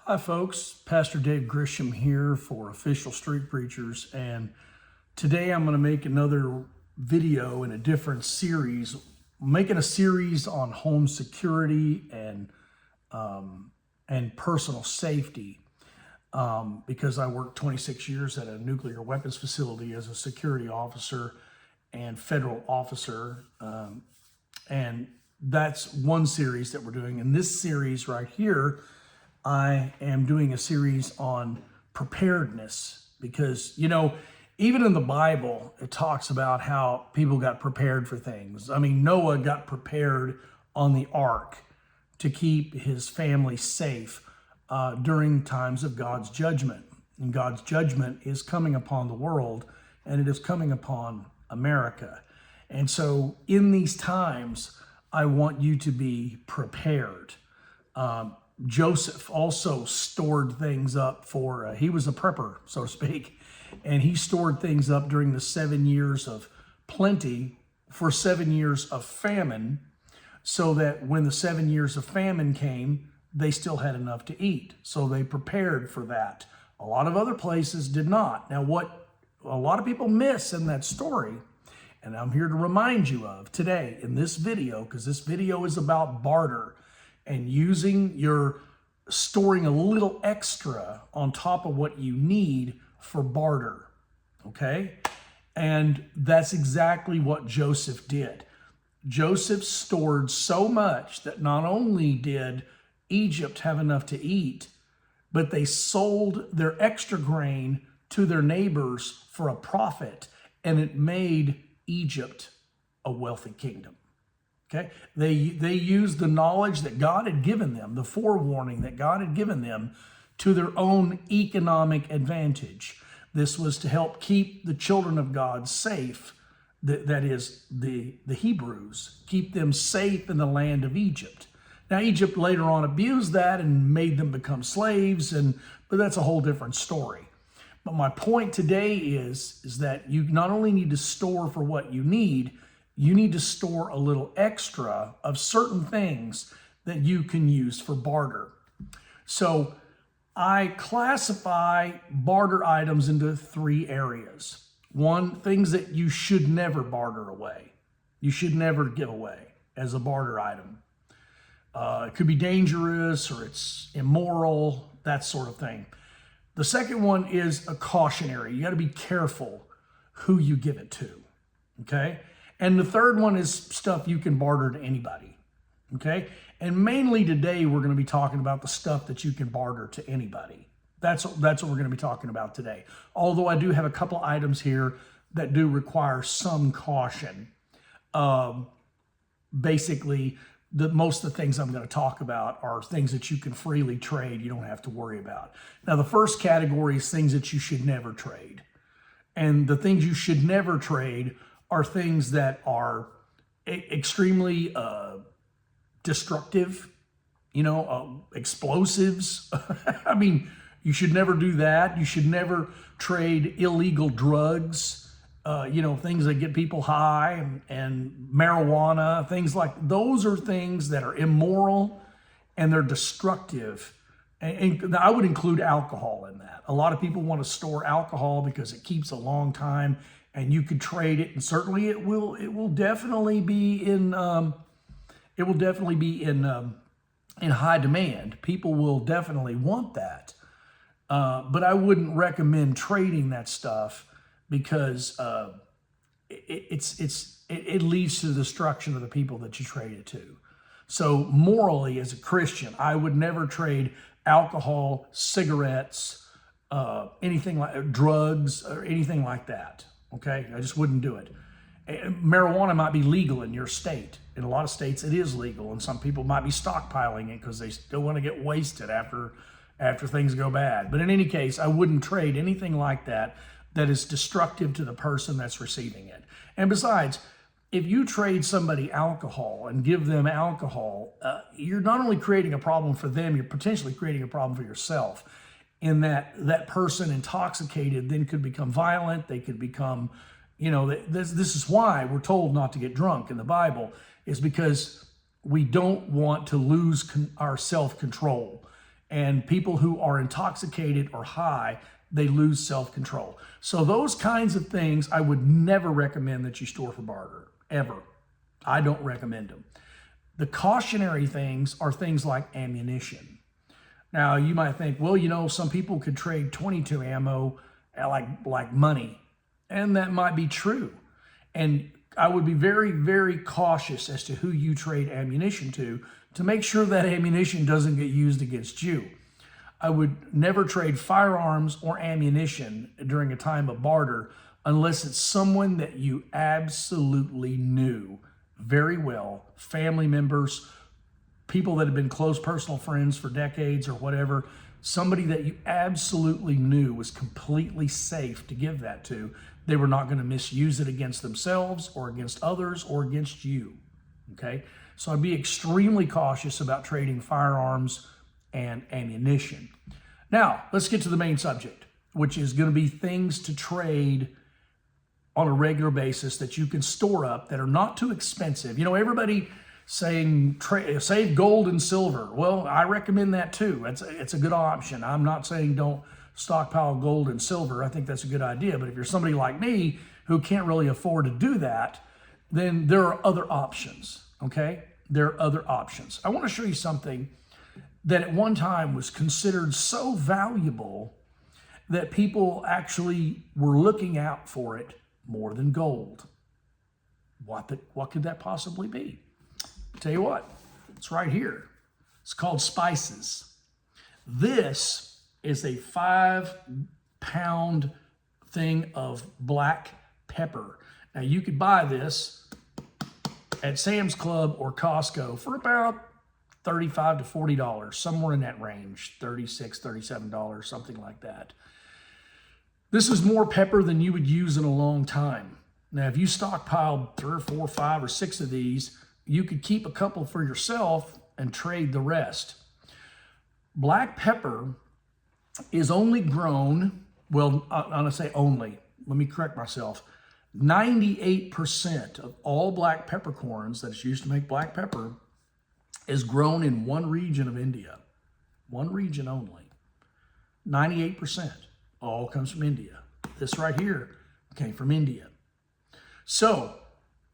Hi folks, Pastor Dave Grisham here for Official Street Preachers, and today I'm going to make another video in a different series. I'm making a series on home security and personal safety because I worked 26 years at a nuclear weapons facility as a security officer and federal officer, and that's one series that we're doing. In this series right here, I am doing a series on preparedness because, even in the Bible, it talks about how people got prepared for things. I mean, Noah got prepared on the ark to keep his family safe during times of God's judgment. And God's judgment is coming upon the world, and it is coming upon America. And so in these times, I want you to be prepared. Joseph also stored things up for, he was a prepper, so to speak, and he stored things up during the 7 years of plenty for 7 years of famine, so that when the 7 years of famine came, they still had enough to eat. So they prepared for that. A lot of other places did not. Now, what a lot of people miss in that story, and I'm here to remind you of today in this video, because this video is about barter and storing a little extra on top of what you need for barter, okay? And that's exactly what Joseph did. Joseph stored so much that not only did Egypt have enough to eat, but they sold their extra grain to their neighbors for a profit, and it made Egypt a wealthy kingdom. Okay, they used the knowledge that God had given them, the forewarning that God had given them, to their own economic advantage. This was to help keep the children of God safe, that is, the Hebrews, keep them safe in the land of Egypt. Now, Egypt later on abused that and made them become slaves, but that's a whole different story. But my point today is that you not only need to store for what you need to store a little extra of certain things that you can use for barter. So I classify barter items into three areas. One, things that you should never barter away. You should never give away as a barter item. It could be dangerous or it's immoral, that sort of thing. The second one is a cautionary. You got to be careful who you give it to, okay? And the third one is stuff you can barter to anybody, okay? And mainly today, we're going to be talking about the stuff that you can barter to anybody. That's what we're going to be talking about today. Although I do have a couple items here that do require some caution. Basically, most of the things I'm going to talk about are things that you can freely trade. You don't have to worry about. Now, the first category is things that you should never trade. And the things you should never trade are things that are extremely destructive, explosives. I mean, you should never do that. You should never trade illegal drugs, things that get people high and marijuana, things like those are things that are immoral and they're destructive. And I would include alcohol in that. A lot of people want to store alcohol because it keeps a long time, and you could trade it, and certainly it will definitely be in high demand. People will definitely want that, but I wouldn't recommend trading that stuff because it leads to the destruction of the people that you trade it to. So morally, as a Christian, I would never trade alcohol, cigarettes, anything like drugs, or anything like that. Okay, I just wouldn't do it. Marijuana might be legal in your state. In a lot of states, it is legal, and some people might be stockpiling it because they still want to get wasted after things go bad. But in any case, I wouldn't trade anything like that is destructive to the person that's receiving it. And besides, if you trade somebody alcohol and give them alcohol, you're not only creating a problem for them, you're potentially creating a problem for yourself. In that person intoxicated then could become violent. They could become, this is why we're told not to get drunk in the Bible, is because we don't want to lose our self-control. And people who are intoxicated or high, they lose self-control. So those kinds of things, I would never recommend that you store for barter, ever. I don't recommend them. The cautionary things are things like ammunition. Now, you might think, well, you know, some people could trade 22 ammo like money, and that might be true. And I would be very, very cautious as to who you trade ammunition to make sure that ammunition doesn't get used against you. I would never trade firearms or ammunition during a time of barter unless it's someone that you absolutely knew very well, family members, people that have been close personal friends for decades or whatever, somebody that you absolutely knew was completely safe to give that to. They were not going to misuse it against themselves or against others or against you, okay? So I'd be extremely cautious about trading firearms and ammunition. Now, let's get to the main subject, which is going to be things to trade on a regular basis that you can store up that are not too expensive. You know, everybody saying save gold and silver. Well, I recommend that too. It's a good option. I'm not saying don't stockpile gold and silver. I think that's a good idea. But if you're somebody like me who can't really afford to do that, then there are other options, okay? There are other options. I want to show you something that at one time was considered so valuable that people actually were looking out for it more than gold. What could that possibly be? I'll tell you what, it's right here. It's called spices. This is a 5-pound thing of black pepper. Now you could buy this at Sam's Club or Costco for about $35 to $40, somewhere in that range, $36, $37, something like that. This is more pepper than you would use in a long time. Now, if you stockpiled 3 or 4, 5 or 6 of these, you could keep a couple for yourself and trade the rest. Black pepper is only grown, well, I'm gonna say only, let me correct myself. 98% of all black peppercorns that is used to make black pepper is grown in one region of India. One region only. 98% all comes from India. This right here came from India. So,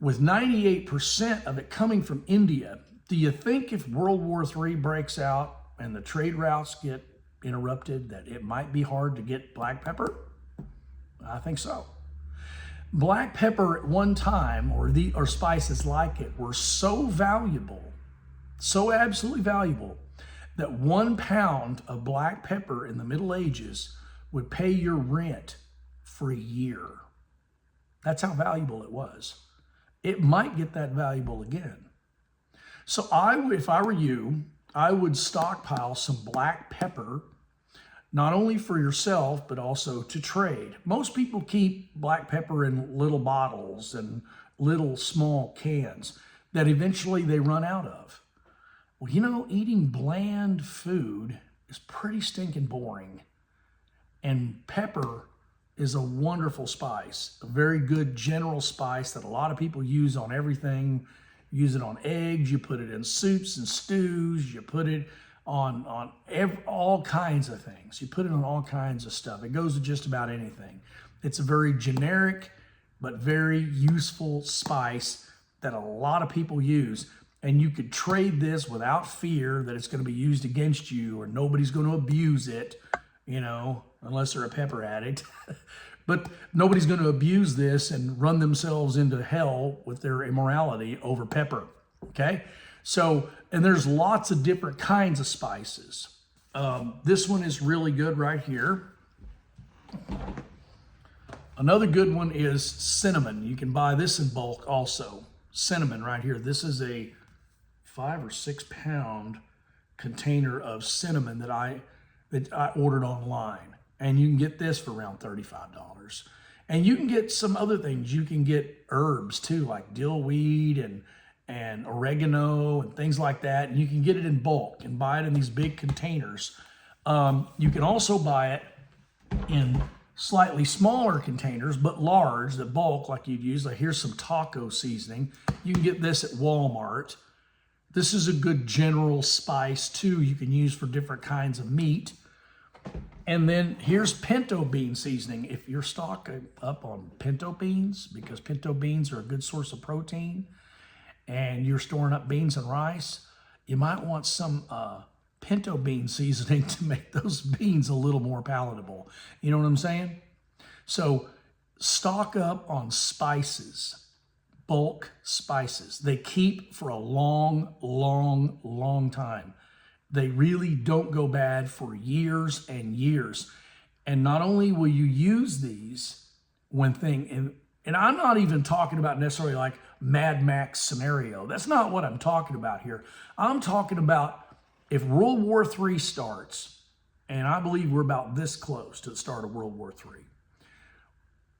with 98% of it coming from India, do you think if World War III breaks out and the trade routes get interrupted that it might be hard to get black pepper? I think so. Black pepper at one time, or spices like it, were so valuable, so absolutely valuable, that 1 pound of black pepper in the Middle Ages would pay your rent for a year. That's how valuable it was. It might get that valuable again. So if I were you, I would stockpile some black pepper, not only for yourself, but also to trade. Most people keep black pepper in little bottles and little small cans that eventually they run out of. Well, you know, eating bland food is pretty stinking boring. And pepper is a wonderful spice, a very good general spice that a lot of people use on everything. You use it on eggs, you put it in soups and stews, you put it on all kinds of things. You put it on all kinds of stuff. It goes to just about anything. It's a very generic but very useful spice that a lot of people use. And you could trade this without fear that it's going to be used against you or nobody's going to abuse it, you know, unless they're a pepper addict. But nobody's going to abuse this and run themselves into hell with their immorality over pepper, okay? So, and there's lots of different kinds of spices. This one is really good right here. Another good one is cinnamon. You can buy this in bulk also. Cinnamon right here. This is a 5 or 6 pound container of cinnamon that I ordered online. And you can get this for around $35. And you can get some other things. You can get herbs too, like dillweed and oregano and things like that. And you can get it in bulk and buy it in these big containers. You can also buy it in slightly smaller containers, but large, the bulk like you'd use. Like here's some taco seasoning. You can get this at Walmart. This is a good general spice too. You can use for different kinds of meat. And then here's pinto bean seasoning. If you're stocking up on pinto beans, because pinto beans are a good source of protein, and you're storing up beans and rice, you might want some pinto bean seasoning to make those beans a little more palatable. You know what I'm saying? So stock up on spices, bulk spices. They keep for a long, long, long time. They really don't go bad for years and years. And not only will you use these when and I'm not even talking about necessarily like Mad Max scenario. That's not what I'm talking about here. I'm talking about if World War III starts, and I believe we're about this close to the start of World War III.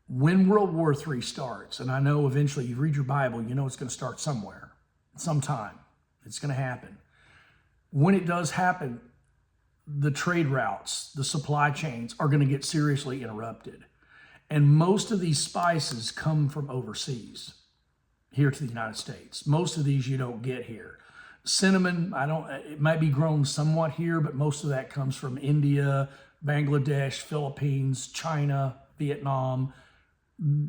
When World War III starts, and I know eventually you read your Bible, you know it's going to start somewhere, sometime. It's going to happen. When it does happen, the trade routes, the supply chains are going to get seriously interrupted. And most of these spices come from overseas, here to the United States. Most of these you don't get here. Cinnamon, it might be grown somewhat here, but most of that comes from India, Bangladesh, Philippines, China, Vietnam,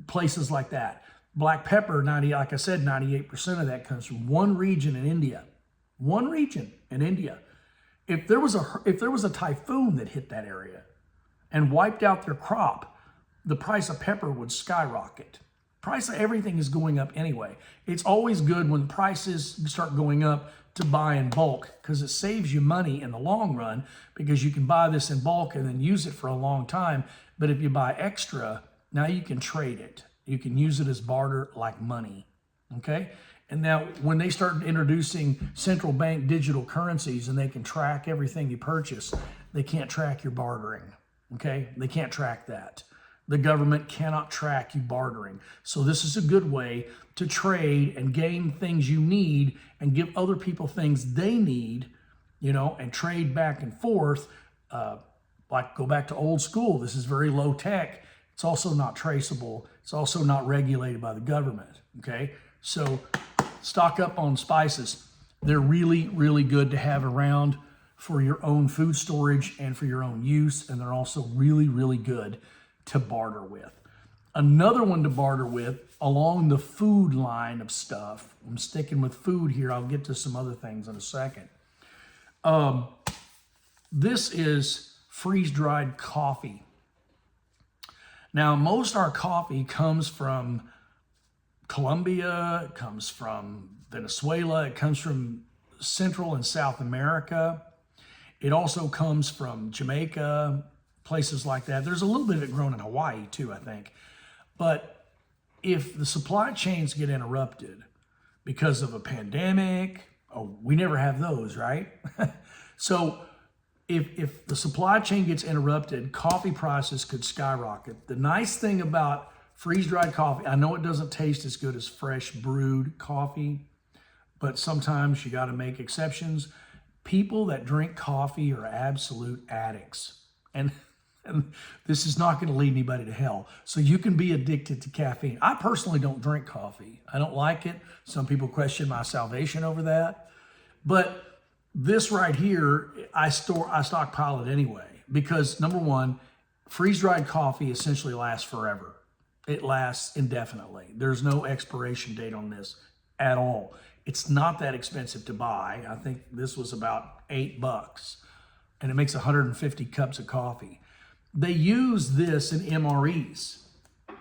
places like that. Black pepper, like I said, 98% of that comes from one region in India. One region in India. If there was a typhoon that hit that area and wiped out their crop, the price of pepper would skyrocket. Price of everything is going up anyway. It's always good when prices start going up to buy in bulk, because it saves you money in the long run, because you can buy this in bulk and then use it for a long time. But if you buy extra, now you can trade it. You can use it as barter like money. Okay? And now when they start introducing central bank digital currencies and they can track everything you purchase, they can't track your bartering. Okay? They can't track that. The government cannot track you bartering. So this is a good way to trade and gain things you need and give other people things they need, and trade back and forth. Like go back to old school. This is very low tech. It's also not traceable. It's also not regulated by the government. Okay? So stock up on spices. They're really, really good to have around for your own food storage and for your own use. And they're also really, really good to barter with. Another one to barter with along the food line of stuff. I'm sticking with food here. I'll get to some other things in a second. This is freeze-dried coffee. Now, most of our coffee comes from Colombia, it comes from Venezuela, it comes from Central and South America. It also comes from Jamaica, places like that. There's a little bit of it grown in Hawaii too, I think. But if the supply chains get interrupted because of a pandemic, we never have those, right? So if the supply chain gets interrupted, coffee prices could skyrocket. The nice thing about freeze-dried coffee, I know it doesn't taste as good as fresh brewed coffee, but sometimes you got to make exceptions. People that drink coffee are absolute addicts. And this is not going to lead anybody to hell. So you can be addicted to caffeine. I personally don't drink coffee. I don't like it. Some people question my salvation over that. But this right here, I stockpile it anyway. Because number one, freeze-dried coffee essentially lasts forever. It lasts indefinitely. There's no expiration date on this at all. It's not that expensive to buy. I think this was about $8. And it makes 150 cups of coffee. They use this in MREs.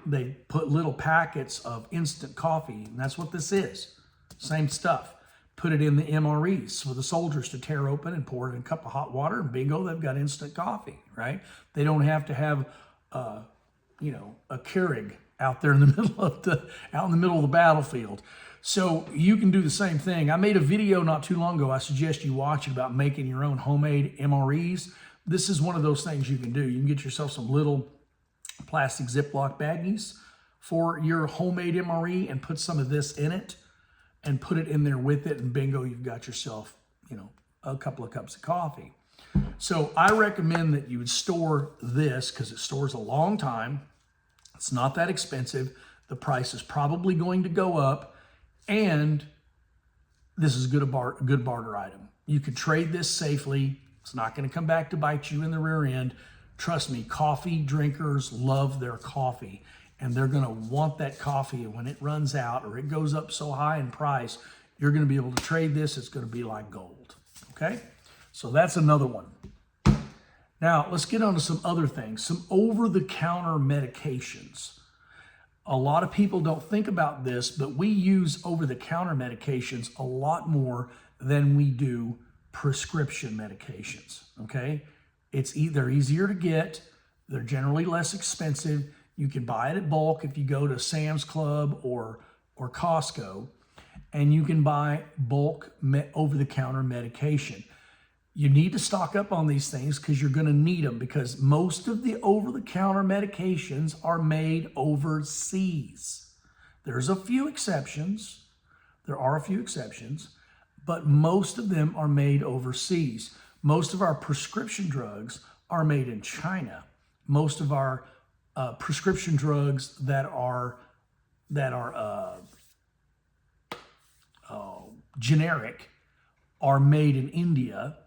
They put little packets of instant coffee, and that's what this is. Same stuff. Put it in the MREs for the soldiers to tear open and pour it in a cup of hot water, and bingo, they've got instant coffee, right? They don't have to have, a Keurig out there in the middle of the battlefield. So you can do the same thing. I made a video not too long ago. I suggest you watch it about making your own homemade MREs. This is one of those things you can do. You can get yourself some little plastic Ziploc baggies for your homemade MRE and put some of this in it and put it in there with it, and bingo, you've got yourself, a couple of cups of coffee. So I recommend that you would store this because it stores a long time. It's not that expensive. The price is probably going to go up, and this is a good barter item. You could trade this safely. It's not going to come back to bite you in the rear end. Trust me, coffee drinkers love their coffee, and they're going to want that coffee. And when it runs out or it goes up so high in price, you're going to be able to trade this. It's going to be like gold. Okay, so that's another one. Now let's get on to some other things, some over-the-counter medications. A lot of people don't think about this, but we use over-the-counter medications a lot more than we do prescription medications, okay? They're easier to get. They're generally less expensive. You can buy it at bulk if you go to Sam's Club or Costco, and you can buy bulk over-the-counter medication. You need to stock up on these things because you're going to need them, because most of the over-the-counter medications are made overseas. There's a few exceptions. There are a few exceptions, but most of them are made overseas. Most of our prescription drugs are made in China. Most of our prescription drugs that are generic are made in India.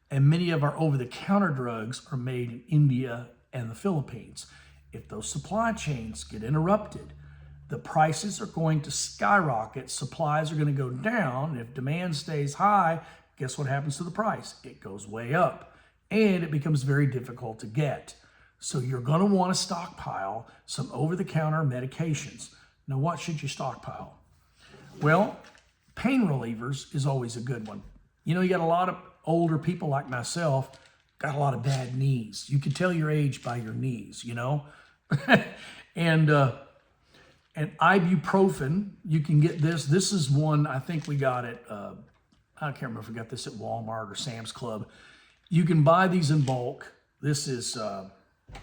And many of our over-the-counter drugs are made in India and the Philippines. If those supply chains get interrupted, the prices are going to skyrocket, supplies are going to go down. If demand stays high, guess what happens to the price? It goes way up, and it becomes very difficult to get. So you're going to want to stockpile some over-the-counter medications. Now, what should you stockpile? Well, pain relievers is always a good one. You know, you got a lot of older people like myself, got a lot of bad knees. You can tell your age by your knees, you know? and ibuprofen, you can get this. This is one I think we got at, I can't remember if we got this at Walmart or Sam's Club. You can buy these in bulk. This is, let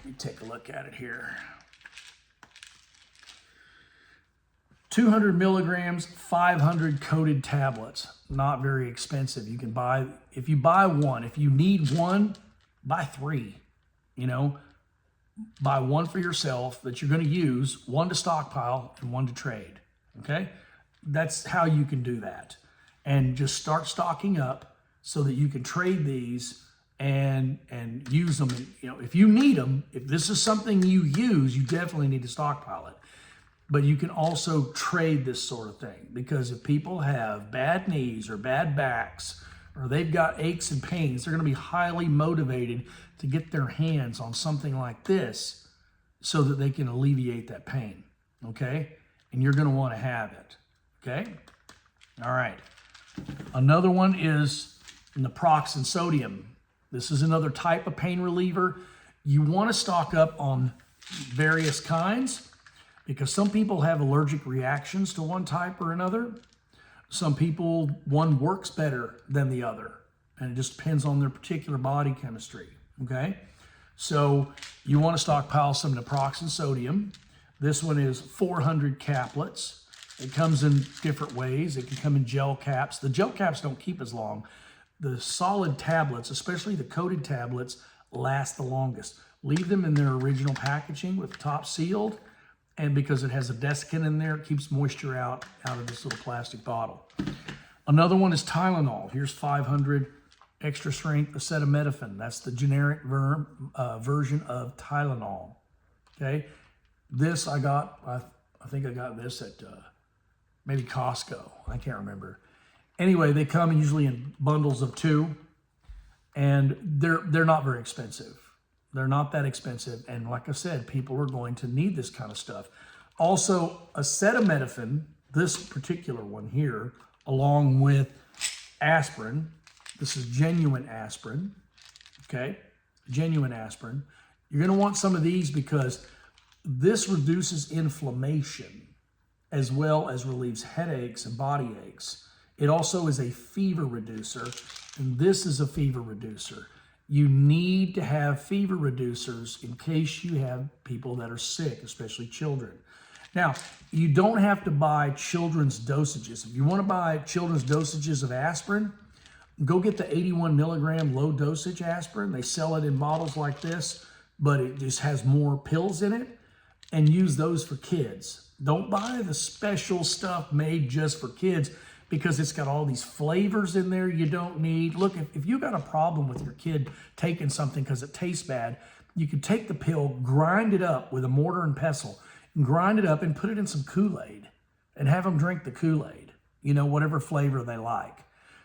me take a look at it here. 200 milligrams, 500 coated tablets. Not very expensive. You can buy, if you buy one, if you need one, buy three. You know, buy one for yourself that you're going to use, one to stockpile and one to trade. Okay? That's how you can do that. And just start stocking up so that you can trade these and use them. And, you know, if you need them, if this is something you use, you definitely need to stockpile it. But you can also trade this sort of thing, because if people have bad knees or bad backs, or they've got aches and pains, they're going to be highly motivated to get their hands on something like this so that they can alleviate that pain, okay? And you're going to want to have it, okay? All right. Another one is naproxen sodium. This is another type of pain reliever. You want to stock up on various kinds, because some people have allergic reactions to one type or another. Some people, one works better than the other, and it just depends on their particular body chemistry, okay? So you want to stockpile some naproxen sodium. This one is 400 caplets. It comes in different ways. It can come in gel caps. The gel caps don't keep as long. The solid tablets, especially the coated tablets, last the longest. Leave them in their original packaging with the top sealed, and because it has a desiccant in there, it keeps moisture out of this little plastic bottle. Another one is Tylenol. Here's 500 extra strength acetaminophen. That's the generic version of Tylenol, okay? This I got, I think I got this at maybe Costco. I can't remember. Anyway, they come usually in bundles of 2, and they're not very expensive. They're not that expensive, and like I said, people are going to need this kind of stuff. Also, acetaminophen, this particular one here, along with aspirin. This is genuine aspirin, okay? Genuine aspirin. You're going to want some of these because this reduces inflammation as well as relieves headaches and body aches. It also is a fever reducer, and this is a fever reducer. You need to have fever reducers in case you have people that are sick, especially children. Now, you don't have to buy children's dosages. If you want to buy children's dosages of aspirin, go get the 81 milligram low dosage aspirin. They sell it in bottles like this, but it just has more pills in it, and use those for kids. Don't buy the special stuff made just for kids, because it's got all these flavors in there you don't need. Look, if you got a problem with your kid taking something because it tastes bad, you could take the pill, grind it up with a mortar and pestle, and grind it up and put it in some Kool-Aid and have them drink the Kool-Aid, you know, whatever flavor they like.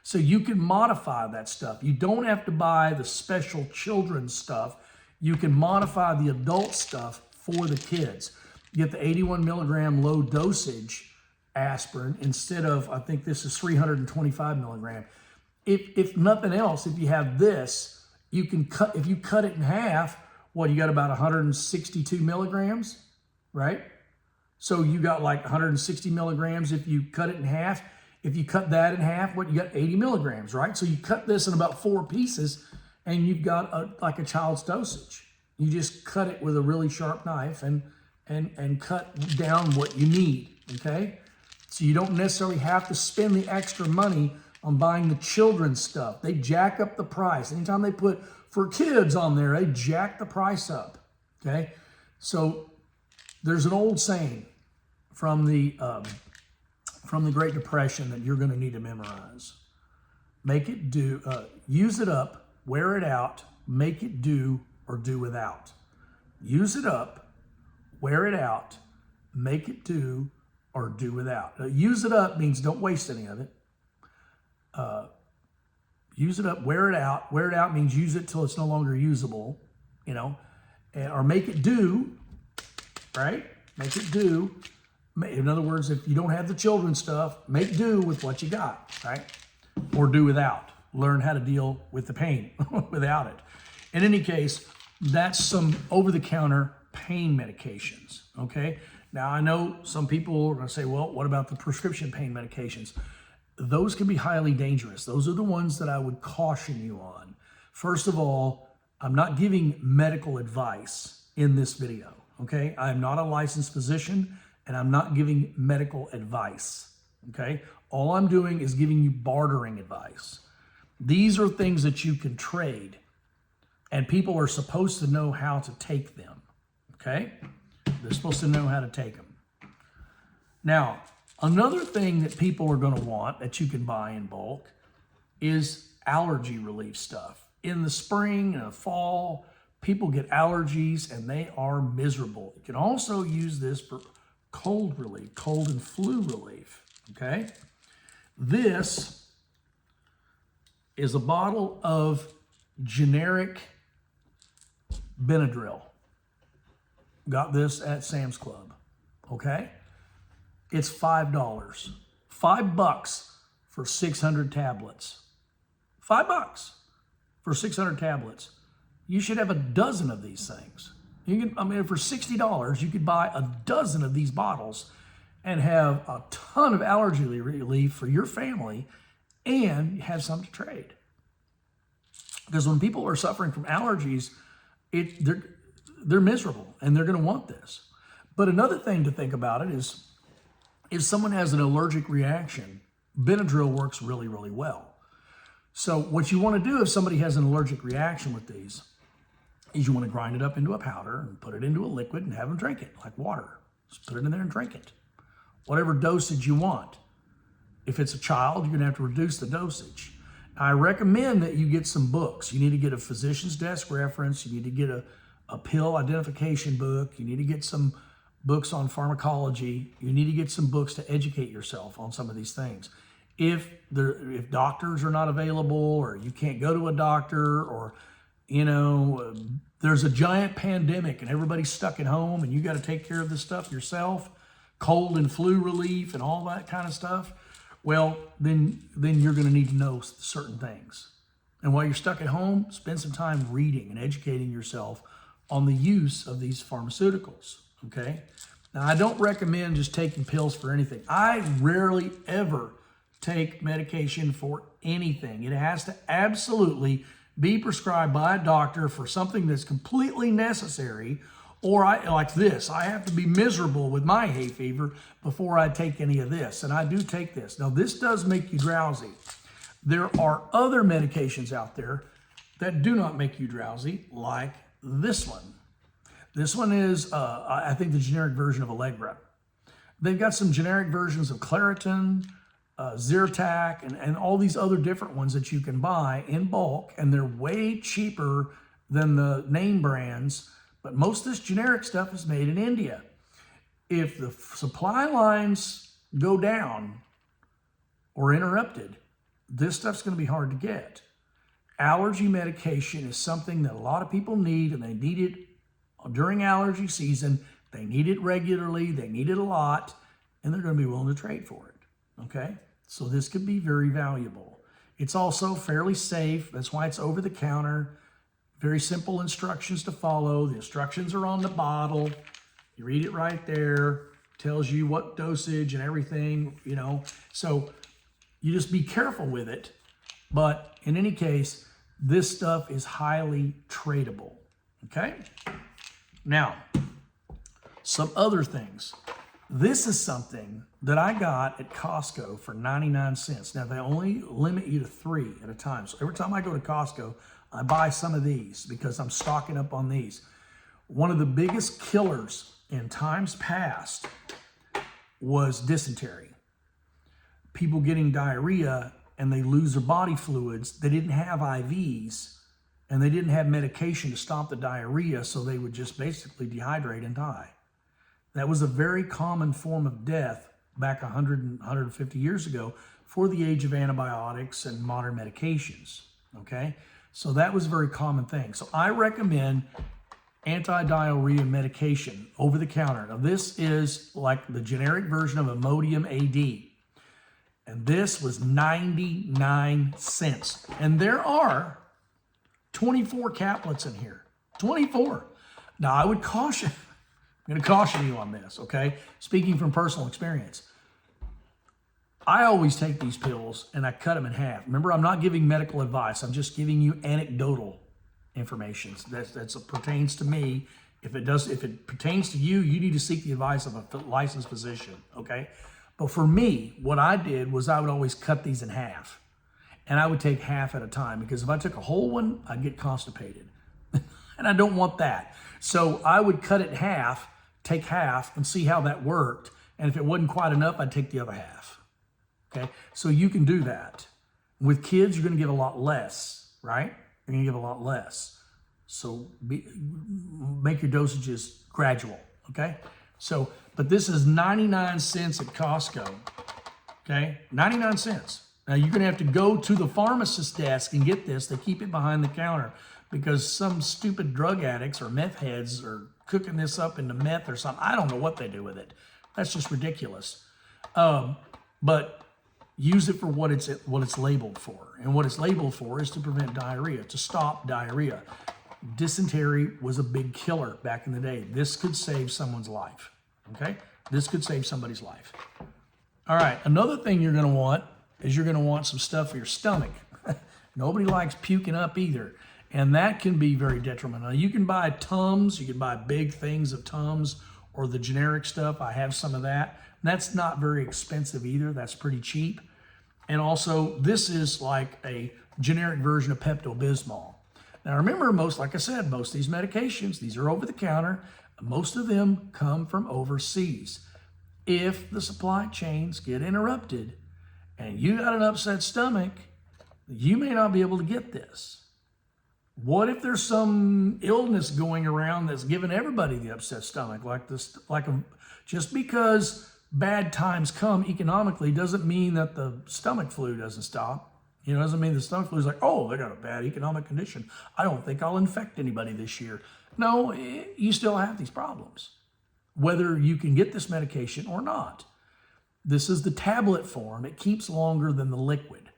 So you can modify that stuff. You don't have to buy the special children's stuff. You can modify the adult stuff for the kids. You get the 81 milligram low dosage aspirin instead of, I think this is 325 milligram. If nothing else, if you have this, you can cut, if you cut it in half, what, you got about 162 milligrams, right? So you got like 160 milligrams if you cut it in half. If you cut that in half, what, you got 80 milligrams, right? So you cut this in about 4 pieces and you've got like a child's dosage. You just cut it with a really sharp knife and cut down what you need, okay? So you don't necessarily have to spend the extra money on buying the children's stuff. They jack up the price. Anytime they put for kids on there, they jack the price up, okay? So there's an old saying from the Great Depression that you're going to need to memorize. Make it do, use it up, wear it out, make it do, or do without. Use it up, wear it out, make it do, or do without. Use it up means don't waste any of it. Use it up, wear it out. Wear it out means use it till it's no longer usable, you know, or make it do, right? Make it do. In other words, if you don't have the children's stuff, make do with what you got, right? Or do without. Learn how to deal with the pain without it. In any case, that's some over-the-counter pain medications, okay? Now, I know some people are going to say, well, what about the prescription pain medications? Those can be highly dangerous. Those are the ones that I would caution you on. First of all, I'm not giving medical advice in this video, okay? I'm not a licensed physician, and I'm not giving medical advice, okay? All I'm doing is giving you bartering advice. These are things that you can trade, and people are supposed to know how to take them, okay? They're supposed to know how to take them. Now, another thing that people are going to want that you can buy in bulk is allergy relief stuff. In the spring and the fall, people get allergies and they are miserable. You can also use this for cold relief, cold and flu relief, okay? This is a bottle of generic Benadryl. Got this at Sam's Club, okay? It's $5. $5 for 600 tablets. $5 for 600 tablets. You should have a dozen of these things. You can, I mean, for $60, you could buy a dozen of these bottles and have a ton of allergy relief for your family and have some to trade. Because when people are suffering from allergies, they're miserable and they're going to want this. But another thing to think about it is, if someone has an allergic reaction, Benadryl works really, really well. So what you want to do if somebody has an allergic reaction with these is you want to grind it up into a powder and put it into a liquid and have them drink it like water. Just put it in there and drink it. Whatever dosage you want. If it's a child, you're going to have to reduce the dosage. I recommend that you get some books. You need to get a physician's desk reference. You need to get a pill identification book. You need to get some books on pharmacology. You need to get some books to educate yourself on some of these things. If doctors are not available, or you can't go to a doctor, or you know, there's a giant pandemic and everybody's stuck at home and you got to take care of this stuff yourself, cold and flu relief and all that kind of stuff, well, then you're going to need to know certain things. And while you're stuck at home, spend some time reading and educating yourself on the use of these pharmaceuticals, okay? Now, I don't recommend just taking pills for anything. I rarely ever take medication for anything. It has to absolutely be prescribed by a doctor for something that's completely necessary, or like this, I have to be miserable with my hay fever before I take any of this, and I do take this. Now, this does make you drowsy. There are other medications out there that do not make you drowsy, like this one. This one is, I think, the generic version of Allegra. They've got some generic versions of Claritin, Zyrtec, and all these other different ones that you can buy in bulk, and they're way cheaper than the name brands. But most of this generic stuff is made in India. If the supply lines go down or interrupted, this stuff's going to be hard to get. Allergy medication is something that a lot of people need, and they need it during allergy season. They need it regularly, they need it a lot, and they're going to be willing to trade for it, okay? So this could be very valuable. It's also fairly safe. That's why it's over the counter. Very simple instructions to follow. The instructions are on the bottle. You read it right there. Tells you what dosage and everything, you know. So you just be careful with it. But in any case, this stuff is highly tradable, okay? Now, some other things. This is something that I got at Costco for 99 cents. Now, they only limit you to 3 at a time. So every time I go to Costco, I buy some of these because I'm stocking up on these. One of the biggest killers in times past was dysentery. People getting diarrhea and they lose their body fluids. They didn't have IVs and they didn't have medication to stop the diarrhea, so they would just basically dehydrate and die. That was a very common form of death back 100 and 150 years ago for the age of antibiotics and modern medications, okay? So that was a very common thing. So I recommend anti-diarrhea medication over the counter. Now this is like the generic version of Imodium AD. And this was 99 cents. And there are 24 caplets in here. 24. Now I would caution, I'm going to caution you on this, okay? Speaking from personal experience. I always take these pills and I cut them in half. Remember, I'm not giving medical advice. I'm just giving you anecdotal information. That pertains to me. If it pertains to you, you need to seek the advice of a licensed physician, okay? But for me, what I did was I would always cut these in half. And I would take half at a time, because if I took a whole one, I'd get constipated. And I don't want that. So I would cut it in half, take half, and see how that worked. And if it wasn't quite enough, I'd take the other half. Okay, so you can do that. With kids, you're going to give a lot less, right? You're going to give a lot less. So make your dosages gradual, okay? So, but this is 99 cents at Costco, okay? 99 cents. Now, you're going to have to go to the pharmacist's desk and get this. They keep it behind the counter because some stupid drug addicts or meth heads are cooking this up into meth or something. I don't know what they do with it. That's just ridiculous. But use it for what it's labeled for. And what it's labeled for is to prevent diarrhea, to stop diarrhea. Dysentery was a big killer back in the day. This could save someone's life, okay? This could save somebody's life. All right, another thing you're gonna want is you're gonna want some stuff for your stomach. Nobody likes puking up either. And that can be very detrimental. Now, you can buy Tums, you can buy big things of Tums or the generic stuff. I have some of that. That's not very expensive either. That's pretty cheap. And also, this is like a generic version of Pepto-Bismol. Now remember, like I said, most of these medications, these are over the counter. Most of them come from overseas. If the supply chains get interrupted and you got an upset stomach, you may not be able to get this. What if there's some illness going around that's giving everybody the upset stomach like this? Just because bad times come economically doesn't mean that the stomach flu doesn't stop. You know, doesn't mean the stomach flu is like, oh, they got a bad economic condition. I don't think I'll infect anybody this year. No, you still have these problems, whether you can get this medication or not. This is the tablet form. It keeps longer than the liquid.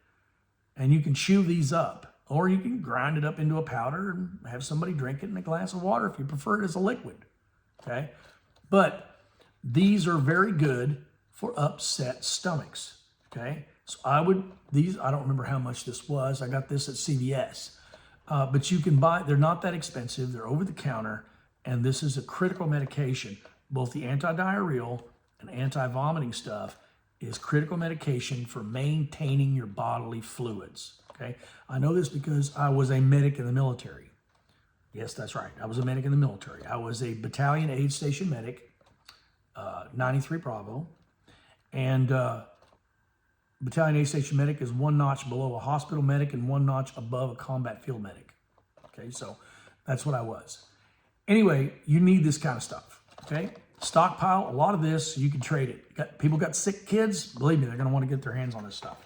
And you can chew these up. Or you can grind it up into a powder and have somebody drink it in a glass of water if you prefer it as a liquid, okay? But these are very good for upset stomachs, okay? So I don't remember how much this was. I got this at CVS. But you can buy, they're not that expensive. They're over the counter. And this is a critical medication. Both the anti-diarrheal and anti-vomiting stuff is critical medication for maintaining your bodily fluids. Okay, I know this because I was a medic in the military. Yes, that's right. I was a medic in the military. I was a battalion aid station medic, 93 Bravo. And Battalion A Station medic is one notch below a hospital medic and one notch above a combat field medic. Okay, so that's what I was. Anyway, you need this kind of stuff, okay? Stockpile a lot of this, you can trade it. People got sick kids, believe me, they're gonna wanna get their hands on this stuff.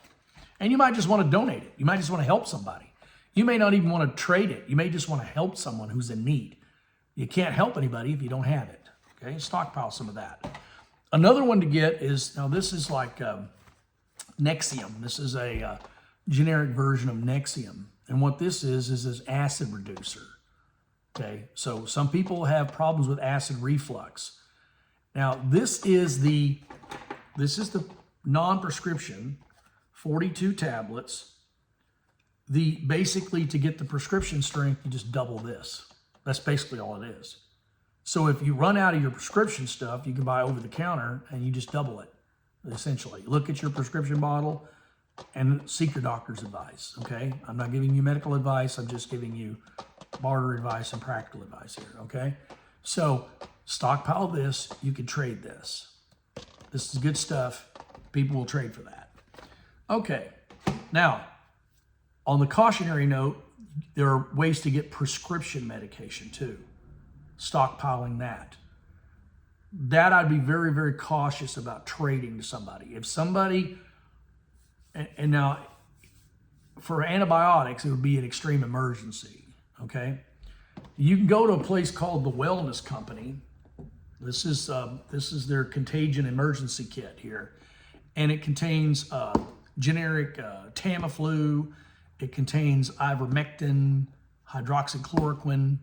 And you might just wanna donate it. You might just wanna help somebody. You may not even wanna trade it. You may just wanna help someone who's in need. You can't help anybody if you don't have it, okay? Stockpile some of that. Another one to get is, now this is like Nexium. This is a generic version of Nexium. And what this is this acid reducer. Okay, so some people have problems with acid reflux. Now this is the non-prescription, 42 tablets. Basically to get the prescription strength, you just double this. That's basically all it is. So if you run out of your prescription stuff, you can buy over the counter and you just double it, essentially. Look at your prescription bottle and seek your doctor's advice, okay? I'm not giving you medical advice. I'm just giving you barter advice and practical advice here, okay? So stockpile this. You can trade this. This is good stuff. People will trade for that. Okay, now, on the cautionary note, there are ways to get prescription medication too. Stockpiling that. That I'd be very, very cautious about trading to somebody. If somebody, and now for antibiotics, it would be an extreme emergency, okay? You can go to a place called the Wellness Company. This is their contagion emergency kit here. And it contains generic Tamiflu. It contains ivermectin, hydroxychloroquine,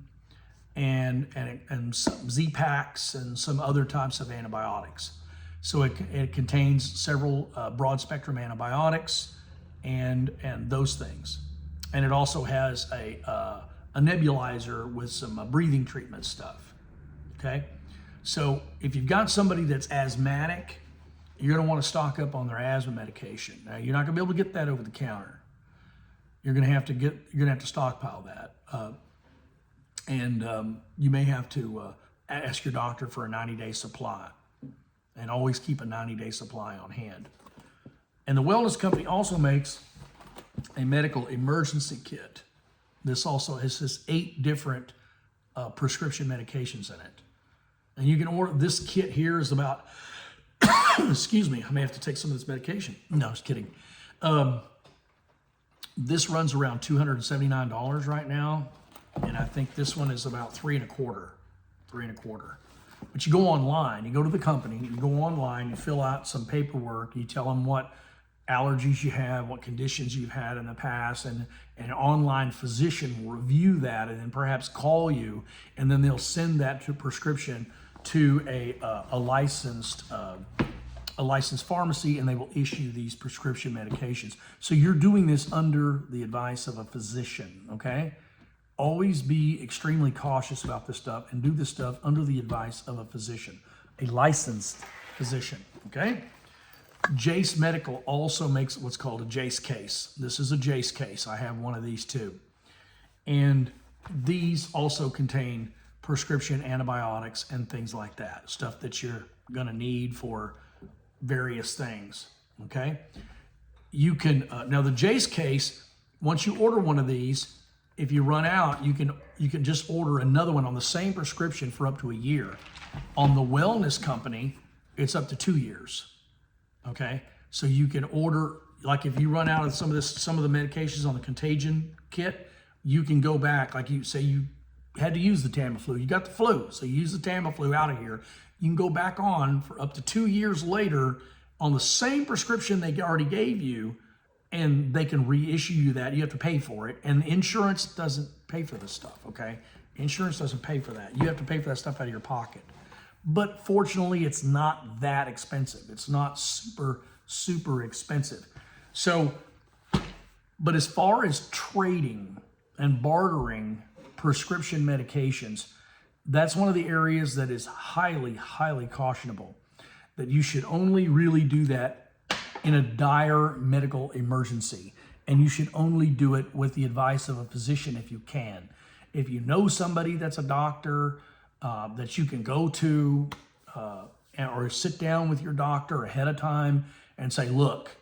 and some Z-Paks and some other types of antibiotics. So it contains several broad spectrum antibiotics and those things. And it also has a nebulizer with some breathing treatment stuff, okay? So if you've got somebody that's asthmatic, you're gonna wanna stock up on their asthma medication. Now, you're not gonna be able to get that over the counter. You're gonna have to stockpile that. You may have to ask your doctor for a 90-day supply, and always keep a 90-day supply on hand. And the Wellness Company also makes a medical emergency kit. This also has 8 different prescription medications in it. And you can order, this kit here is about, excuse me, I may have to take some of this medication. No, just kidding. This runs around $279 right now. And I think this one is about $3 and a quarter. But you go online, you go to the company, you go online, you fill out some paperwork, you tell them what allergies you have, what conditions you've had in the past, and an online physician will review that and then perhaps call you, and then they'll send that to prescription to a licensed pharmacy, and they will issue these prescription medications. So you're doing this under the advice of a physician, okay? Always be extremely cautious about this stuff and do this stuff under the advice of a physician, a licensed physician, okay? Jace Medical also makes what's called a Jace case. This is a Jace case. I have one of these too. And these also contain prescription antibiotics and things like that, stuff that you're gonna need for various things, okay? You can, now the Jace case, once you order one of these, if you run out, you can just order another one on the same prescription for up to a year. On the Wellness Company, it's up to 2 years. Okay, so you can order, like if you run out of some of the medications on the contagion kit, you can go back. Like you say, you had to use the Tamiflu, you got the flu, so you use the Tamiflu out of here. You can go back on for up to 2 years later on the same prescription they already gave you, and they can reissue you that. You have to pay for it, and insurance doesn't pay for this stuff, okay? Insurance doesn't pay for that. You have to pay for that stuff out of your pocket. But fortunately, it's not that expensive. It's not super, super expensive. So, but as far as trading and bartering prescription medications, that's one of the areas that is highly, highly cautionable. That you should only really do that in a dire medical emergency. And you should only do it with the advice of a physician if you can. If you know somebody that's a doctor that you can go to or sit down with your doctor ahead of time and say, look,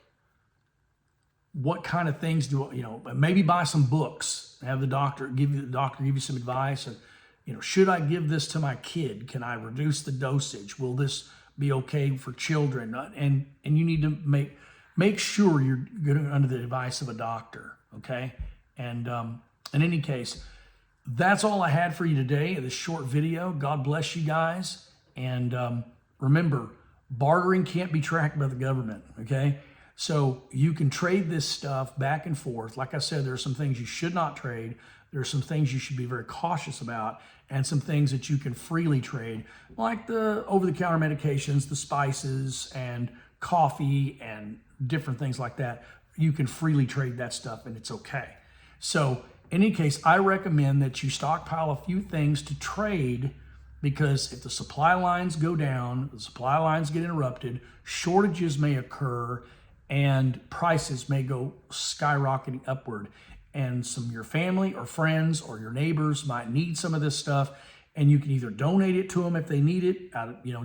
what kind of things do, maybe buy some books, have the doctor give you some advice. And, should I give this to my kid? Can I reduce the dosage? Will this be okay for children? And you need to make sure you're going under the advice of a doctor, okay? And in any case, that's all I had for you today in this short video. God bless you guys. And remember, bartering can't be tracked by the government, okay? So you can trade this stuff back and forth. Like I said, there are some things you should not trade. There are some things you should be very cautious about, and some things that you can freely trade, like the over-the-counter medications, the spices, and coffee, and different things like that. You can freely trade that stuff, and it's okay. So in any case, I recommend that you stockpile a few things to trade, because if the supply lines go down, the supply lines get interrupted, shortages may occur, and prices may go skyrocketing upward. And some of your family or friends or your neighbors might need some of this stuff, and you can either donate it to them if they need it,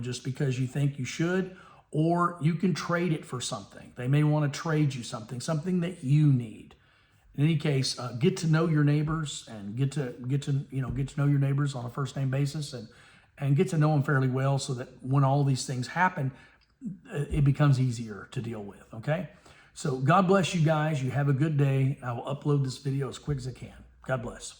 just because you think you should, or you can trade it for something. They may want to trade you something that you need. In any case, get to know your neighbors, and get to know your neighbors on a first name basis, and get to know them fairly well, so that when all these things happen, it becomes easier to deal with, okay? So God bless you guys. You have a good day. I will upload this video as quick as I can. God bless.